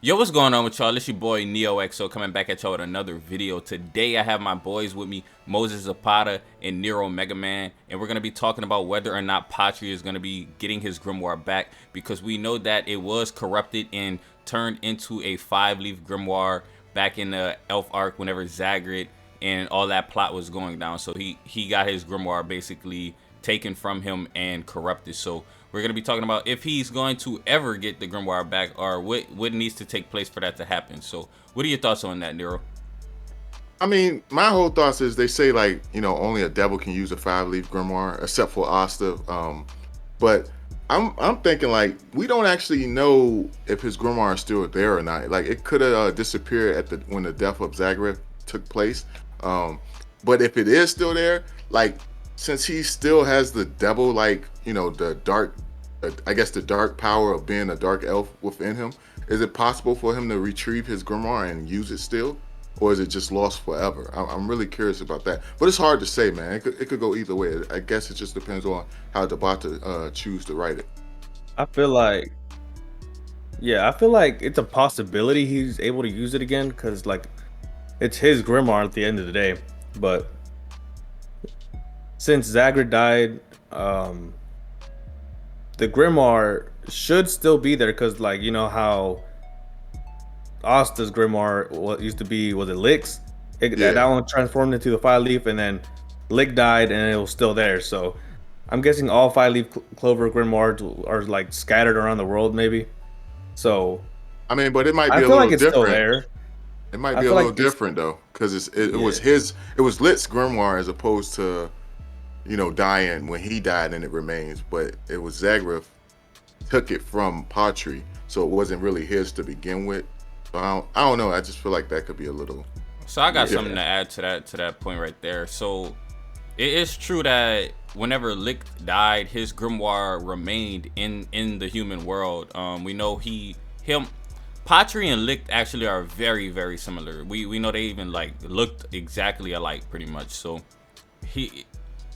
Yo, what's going on with y'all? It's your boy NeohXO coming back at y'all with another video. Today I have my boys with me, Moses Zapata and Nero Megaman, and we're going to be talking about whether or not Patri is going to be getting his Grimoire back, because we know that it was corrupted and turned into a 5-leaf Grimoire back in the Elf arc whenever Zagrid and all that plot was going down. So he got his Grimoire basically taken from him and corrupted. So we're going to be talking about if he's going to ever get the Grimoire back, or what needs to take place for that to happen. So what are your thoughts on that, Nero? I mean, my whole thoughts is they say, like, only a devil can use a 5-leaf grimoire except for Asta. But I'm thinking, like, we don't actually know if his grimoire is still there or not. Like, it could have disappeared when the death of Zagreb took place. But if it is still there, like, since he still has the devil, like, the dark, I guess the dark power of being a dark elf within him, is it possible for him to retrieve his grimoire and use it still? Or is it just lost forever? I'm really curious about that. But it's hard to say, man. It could go either way. I guess it just depends on how Tabata choose to write it. I feel like, I feel like it's a possibility he's able to use it again, because, like, it's his Grimoire at the end of the day. But since Zagrid died, the Grimoire should still be there, because, like, you know how Asta's Grimoire used to be, was it Lick's? That one transformed into the 5-leaf, and then Lick died, and it was still there. So I'm guessing all 5-leaf Clover Grimoires are, like, scattered around the world, maybe. So I mean, but it might be I a feel little like it's different. still there. It might be a little different though, because it was Lit's grimoire as opposed to dying when he died and it remains. But it was Zagreb took it from Patri, so it wasn't really his to begin with. So I don't know. I just feel like that could be a little. So I got something to add to that point right there. So it is true that whenever Lick died, his grimoire remained in the human world. We know Patri and Lick actually are very, very similar. We know they even, like, looked exactly alike pretty much. So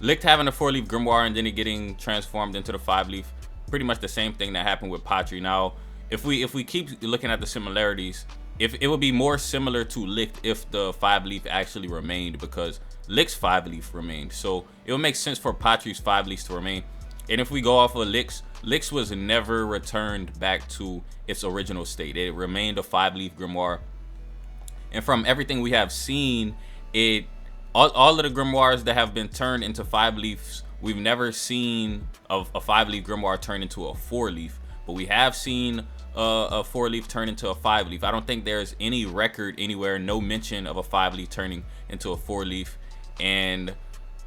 Lick having a 4-leaf grimoire and then it getting transformed into the 5-leaf, pretty much the same thing that happened with Patri. Now, if we keep looking at the similarities, if it would be more similar to Lick if the 5-leaf actually remained, because Lick's 5-leaf remained. So it would make sense for Patri's 5-leafs to remain. And if we go off of Lick's was never returned back to its original state. It remained a 5-leaf grimoire. And from everything we have seen, all of the grimoires that have been turned into 5-leafs, we've never seen a 5-leaf grimoire turn into a 4-leaf. But we have seen a 4-leaf turn into a 5-leaf. I don't think there's any record anywhere, no mention of a 5-leaf turning into a 4-leaf. And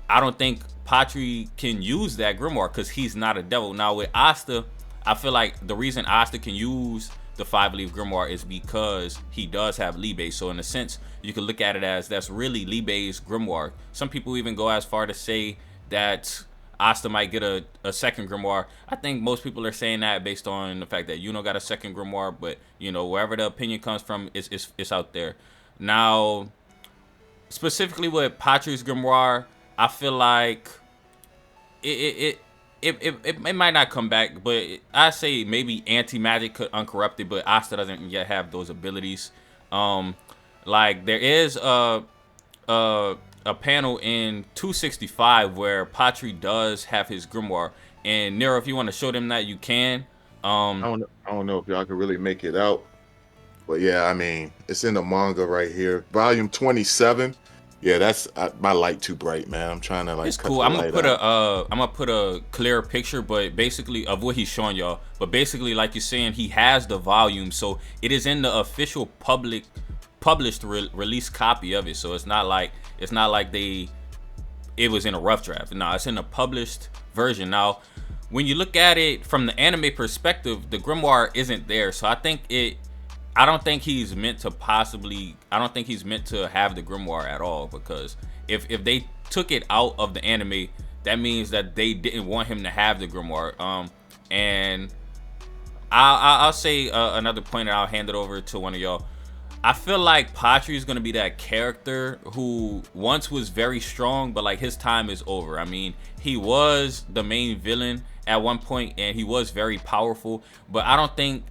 I don't think Patri can use that grimoire because he's not a devil. Now with Asta, I feel like the reason Asta can use the 5-leaf grimoire is because he does have Libe. So in a sense, you could look at it as that's really Libe's grimoire. Some people even go as far to say that Asta might get a second grimoire. I think most people are saying that based on the fact that Yuno got a second grimoire, but wherever the opinion comes from, it's out there. Now, specifically with Patri's grimoire, I feel like it might not come back, but I say maybe anti-magic could uncorrupt it, but Asta doesn't yet have those abilities. Like, there is a panel in 265 where Patri does have his grimoire, and Nero, if you want to show them that, you can. I don't know if y'all can really make it out, but yeah, I mean, it's in the manga right here, volume 27. Yeah, that's my light too bright, man. I'm trying to, like, it's cool. I'm gonna put a clear picture, but basically of what he's showing y'all. But basically, like you're saying, he has the volume, so it is in the official published release copy of it. So it's not like it was in a rough draft. No, it's in a published version. Now, when you look at it from the anime perspective, the grimoire isn't there. So I don't think he's meant to have the grimoire at all, because if they took it out of the anime, that means that they didn't want him to have the grimoire. And I'll say another point, and I'll hand it over to one of y'all. I feel like Patri is going to be that character who once was very strong, but, like, his time is over. I mean, he was the main villain at one point, and he was very powerful, but I don't think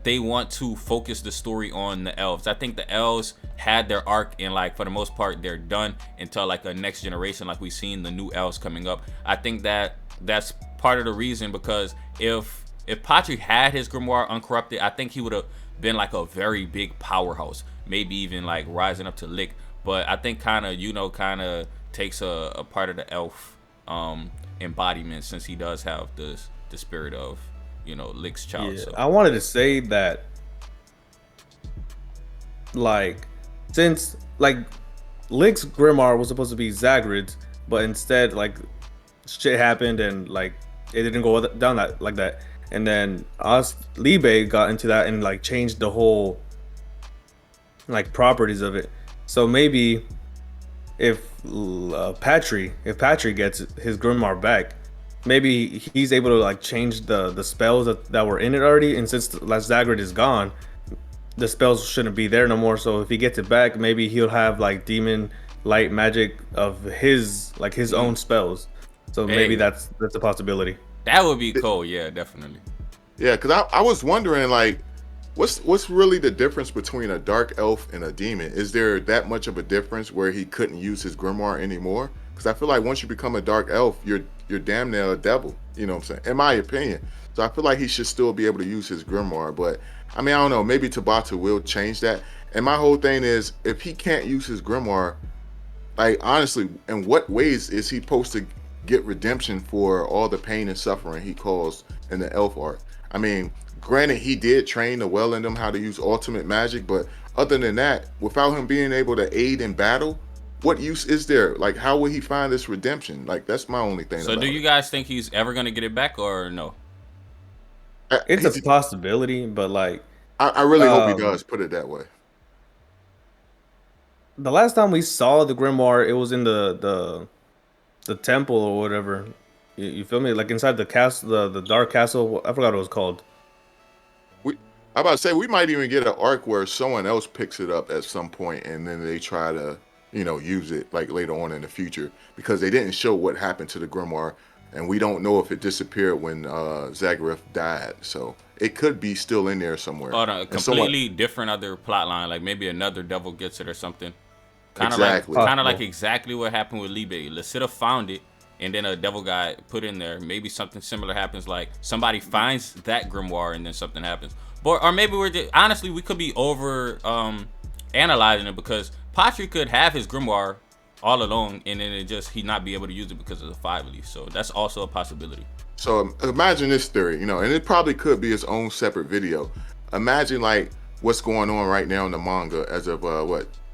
they want to focus the story on the elves. I think the elves had their arc, and like for the most part they're done until like a next generation, like we've seen the new elves coming up. I think that's part of the reason, because if Patri had his grimoire uncorrupted, I think he would have been like a very big powerhouse, maybe even like rising up to Lick. But I think kind of takes a part of the elf embodiment, since he does have the spirit of Lick's child. Yeah, so. I wanted to say that, like, since like Lick's grimoire was supposed to be Zagrid's, but instead like shit happened and like it didn't go down that like that, and then Libe got into that and like changed the whole like properties of it. So maybe if Patri gets his grimoire back, maybe he's able to like change the spells that were in it already, and since Zagrid is gone, the spells shouldn't be there no more. So if he gets it back, maybe he'll have like demon light magic of his own spells. So maybe that's a possibility. That would be cool. Yeah, definitely. Yeah, because I was wondering, like, what's really the difference between a dark elf and a demon? Is there that much of a difference where he couldn't use his grimoire anymore? Because I feel like once you become a dark elf, you're damn near a devil. You know what I'm saying? In my opinion. So I feel like he should still be able to use his grimoire. But I mean, I don't know. Maybe Tabata will change that. And my whole thing is, if he can't use his grimoire, like, honestly, in what ways is he supposed to get redemption for all the pain and suffering he caused in the elf art? I mean, granted, he did train the well in them how to use ultimate magic, but other than that, without him being able to aid in battle, what use is there? Like, how will he find this redemption? Like, that's my only thing. So do you guys think he's ever going to get it back, or no? It's a possibility, but like, I really hope he does, put it that way. The last time we saw the grimoire, it was in the temple or whatever. You feel me? Like inside the castle, the dark castle. I forgot what it was called. I'm about to say, we might even get an arc where someone else picks it up at some point, and then they try to, use it like later on in the future, because they didn't show what happened to the grimoire, and we don't know if it disappeared when Zagreus died. So it could be still in there somewhere. Oh, no, completely different other plot line. Like maybe another devil gets it or something. Kind of like exactly what happened with Libe. Lasita found it, and then a devil guy put in there. Maybe something similar happens, like somebody finds that grimoire and then something happens. Or maybe we're just, honestly, we could be over analyzing it, because Patri could have his grimoire all alone, and then he not be able to use it because of the 5-leaf. So that's also a possibility. So imagine this theory, and it probably could be its own separate video. Imagine like what's going on right now in the manga as of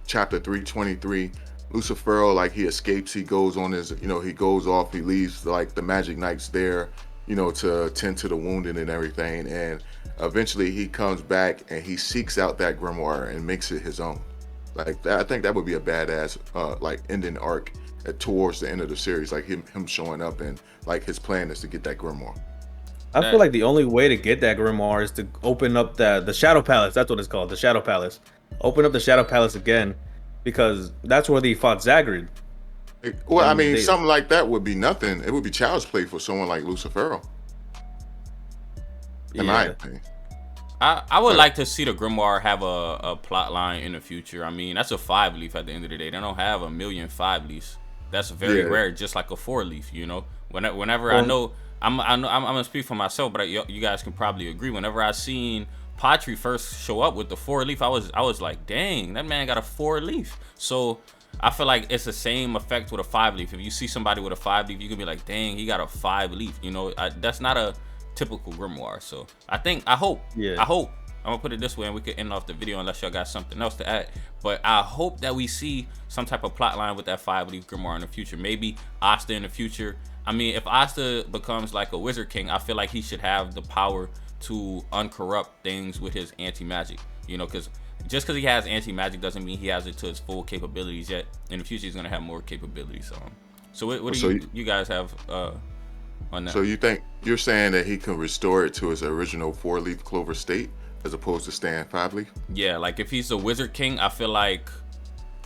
chapter 323. Lucifero, like, he escapes, he goes on his, he goes off, he leaves like the Magic Knights there, to tend to the wounded and everything, and eventually he comes back and he seeks out that grimoire and makes it his own. Like that, I think that would be a badass like ending arc towards the end of the series, like him showing up, and like his plan is to get that grimoire. I feel like the only way to get that grimoire is to open up the Shadow Palace. That's what it's called, the Shadow Palace. Open up the Shadow Palace again, because that's where they fought Zagrid. Well, I mean, something like that would be nothing. It would be child's play for someone like Lucifero, in my opinion. I would like to see the grimoire have a plot line in the future. I mean, that's a 5-leaf at the end of the day. They don't have a million 5-leafs. That's very rare, just like a 4-leaf. Whenever I know, I'm gonna speak for myself, but you guys can probably agree. Whenever I seen Patri first show up with the 4-leaf, I was like, dang, that man got a 4-leaf. So I feel like it's the same effect with a 5-leaf. If you see somebody with a 5-leaf, you can be like, dang, he got a 5-leaf. That's not a typical grimoire. So I hope I'm gonna put it this way, and we could end off the video unless y'all got something else to add. But I hope that we see some type of plot line with that 5-leaf grimoire in the future. Maybe Asta in the future. I mean, if Asta becomes like a wizard king, I feel like he should have the power to uncorrupt things with his anti-magic. Because just because he has anti-magic doesn't mean he has it to his full capabilities yet. In the future, he's gonna have more capabilities. So what do you guys have on that? So you're saying that he can restore it to its original 4-leaf clover state, as opposed to staying 5-leaf? Yeah, like if he's a wizard king, I feel like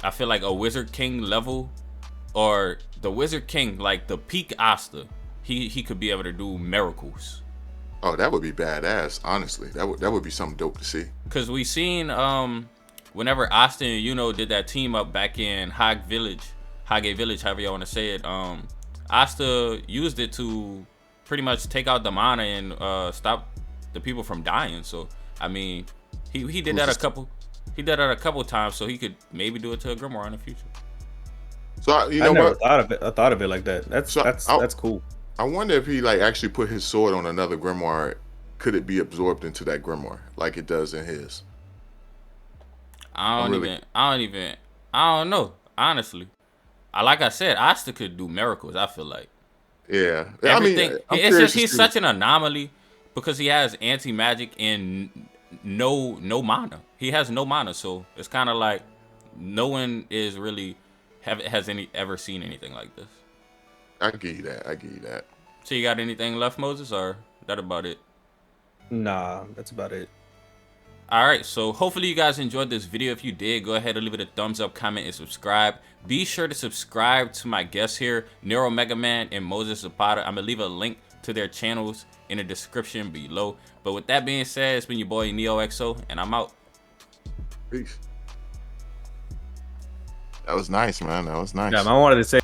a wizard king level, or the wizard king, like the peak Asta, he could be able to do miracles. Oh, that would be badass. Honestly, that would be something dope to see. Cause we seen whenever Austin and Yuno did that team up back in Hage Village, however y'all want to say it. Asta used it to pretty much take out the mana and stop the people from dying. So I mean, he did that a couple. He did that a couple times, so he could maybe do it to a Grimoire in the future. So I never thought of it. I thought of it like that. That's cool. I wonder if he like actually put his sword on another Grimoire. Could it be absorbed into that Grimoire like it does in his? I don't know. Honestly, like I said, Asta could do miracles. I feel like. Yeah, Everything. I mean, it's just he's such an anomaly because he has anti magic and no mana. He has no mana, so it's kind of like no one is really has ever seen anything like this. I give you that. So you got anything left, Moses, or that about it? Nah, that's about it. All right, so hopefully you guys enjoyed this video. If you did, go ahead and leave it a thumbs up, comment, and subscribe. Be sure to subscribe to my guests here, Nero Megaman and Moses Zapata. I'm gonna leave a link to their channels in the description below. But with that being said, it's been your boy NeohXO, and I'm out. Peace. That was nice, man. That was nice. Yeah, I wanted to say